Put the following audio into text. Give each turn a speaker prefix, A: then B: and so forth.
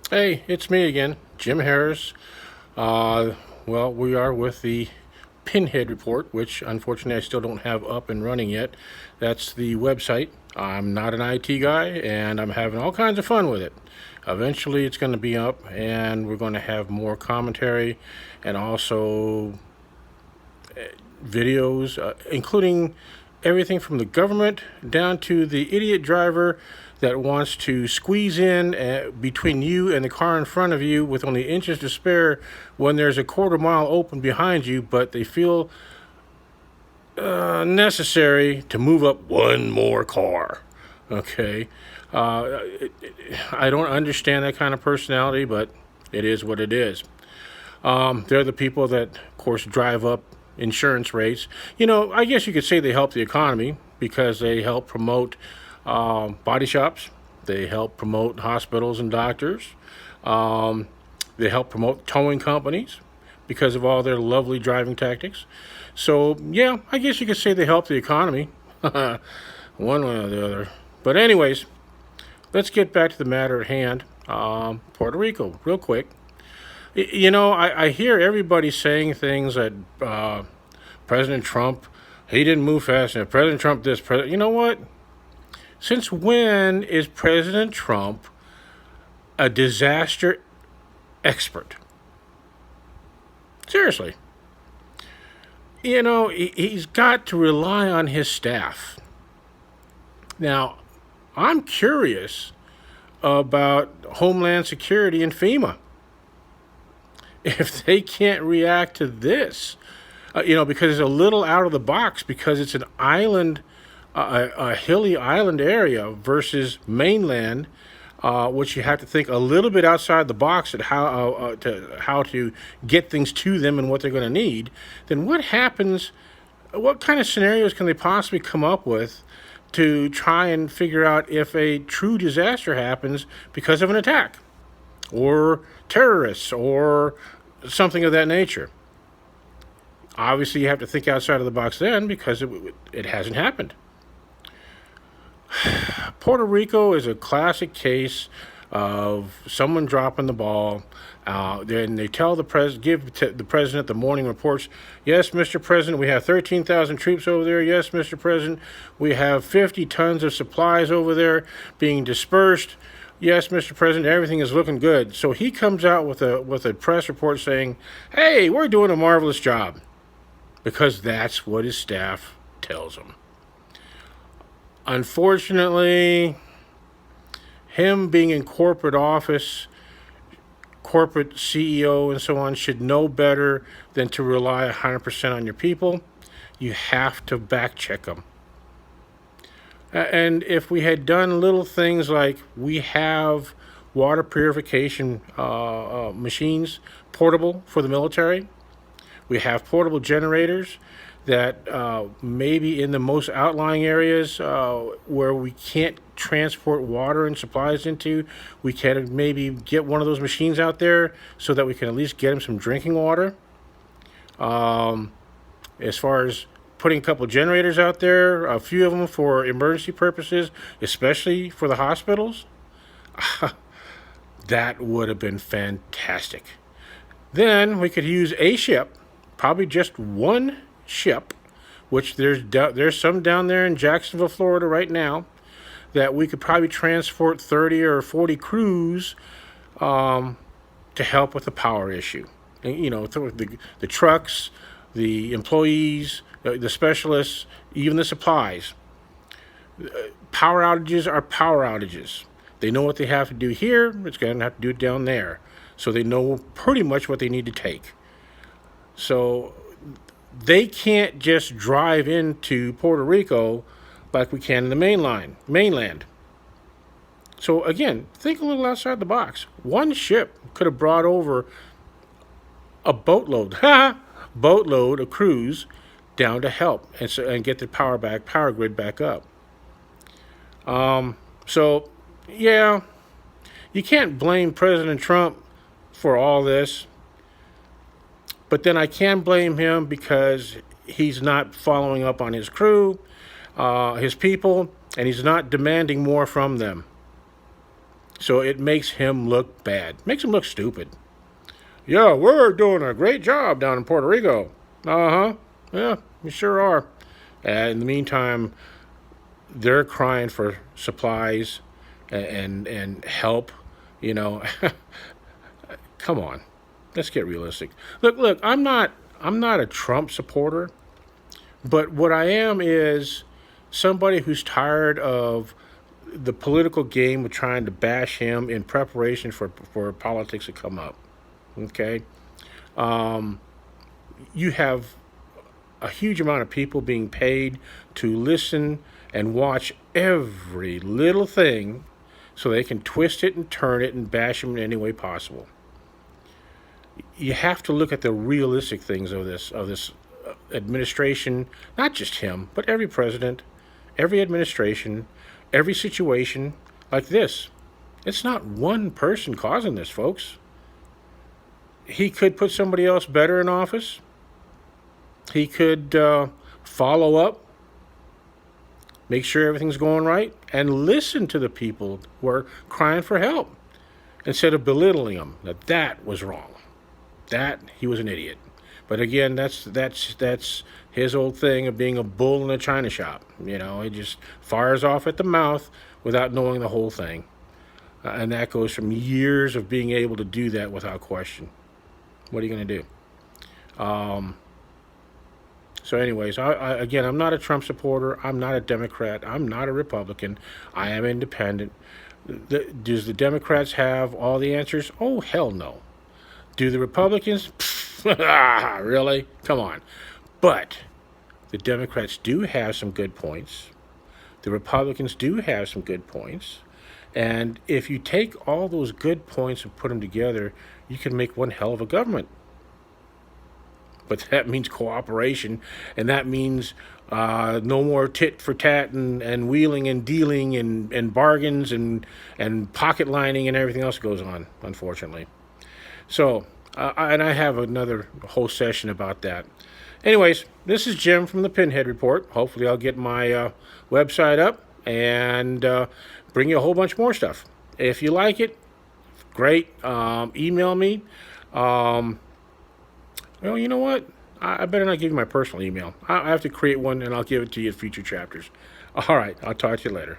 A: Hey, it's me again, Jim Harris. Uh, well, we are with the Pinhead Report, which unfortunately I still don't have up and running yet. That's the website. I'm not an IT guy, and I'm having all kinds of fun with it. Eventually, it's going to be up, and we're going to have more commentary and also videos, including everything from the government down to the idiot driver that wants to squeeze in between you and the car in front of you with only inches to spare when there's a quarter mile open behind you, but they feel necessary to move up one more car. Okay. I don't understand that kind of personality, but it is what it is. They're the people that, of course, drive up insurance rates. I guess you could say they help the economy because they help promote body shops. They help promote hospitals and doctors. Um, they help promote towing companies because of all their lovely driving tactics. So, yeah, I guess you could say they help the economy, one way or the other. But, anyways, let's get back to the matter at hand. Puerto Rico, real quick. I hear everybody saying things that President Trump, he didn't move fast enough. President Trump this, you know what? Since when is President Trump a disaster expert? Seriously. He's got to rely on his staff. Now, I'm curious about Homeland Security and FEMA. If they can't react to this, because it's a little out of the box, because it's an island, a hilly island area versus mainland, which you have to think a little bit outside the box at how to get things to them and what they're going to need. Then what happens? What kind of scenarios can they possibly come up with to try and figure out if a true disaster happens because of an attack, or terrorists, or something of that nature? Obviously, you have to think outside of the box then because it hasn't happened. Puerto Rico is a classic case of someone dropping the ball. Then they tell the president the morning reports. Yes, Mr. President, we have 13,000 troops over there. Yes, Mr. President, we have 50 tons of supplies over there being dispersed. Yes, Mr. President, everything is looking good. So he comes out with a press report saying, "Hey, we're doing a marvelous job," because that's what his staff tells him. Unfortunately, him being in corporate office, corporate CEO, and so on, should know better than to rely 100% on your people. You have to back check them. And if we had done little things like we have water purification machines portable for the military, we have portable generators that maybe in the most outlying areas where we can't transport water and supplies into, we can maybe get one of those machines out there so that we can at least get them some drinking water. As far as putting a couple generators out there, a few of them for emergency purposes, especially for the hospitals, that would have been fantastic. Then we could use a ship, probably just one ship, which there's some down there in Jacksonville, Florida right now, that we could probably transport 30 or 40 crews to help with the power issue. And, the trucks, the employees, the specialists, even the supplies. Power outages are power outages. They know what they have to do here. It's going to have to do it down there. So they know pretty much what they need to take. So they can't just drive into Puerto Rico like we can in the mainland. So again, think a little outside the box. One ship could have brought over a boatload of crews down to help and get the power grid back up. So yeah, you can't blame President Trump for all this, but then I can blame him because he's not following up on his crew, his people, and he's not demanding more from them. So it makes him look bad, makes him look stupid. Yeah, we're doing a great job down in Puerto Rico. Uh huh. Yeah, we sure are. In the meantime, they're crying for supplies and help. You know, come on, let's get realistic. Look. I'm not a Trump supporter, but what I am is somebody who's tired of the political game of trying to bash him in preparation for politics to come up. Okay, you have a huge amount of people being paid to listen and watch every little thing so they can twist it and turn it and bash him in any way possible. You have to look at the realistic things of this administration, not just him, but every president, every administration, every situation like this. It's not one person causing this, folks. He could put somebody else better in office. He could follow up, make sure everything's going right, and listen to the people who are crying for help instead of belittling them that was wrong, that he was an idiot. But again, that's his old thing of being a bull in a china shop. You know, he just fires off at the mouth without knowing the whole thing, and that goes from years of being able to do that without question. What are you going to do? So, anyways, again, I'm not a Trump supporter. I'm not a Democrat. I'm not a Republican. I am independent. Does the Democrats have all the answers? Oh, hell no. Do the Republicans? Really? Come on. But the Democrats do have some good points. The Republicans do have some good points. And if you take all those good points and put them together, you can make one hell of a government. But that means cooperation, and that means no more tit for tat and wheeling and dealing and bargains and pocket lining and everything else goes on, unfortunately. So, and I have another whole session about that. Anyways, this is Jim from the Pinhead Report. Hopefully I'll get my website up and bring you a whole bunch more stuff. If you like it, great. Email me. Well, you know what? I better not give you my personal email. I have to create one, and I'll give it to you in future chapters. All right. I'll talk to you later.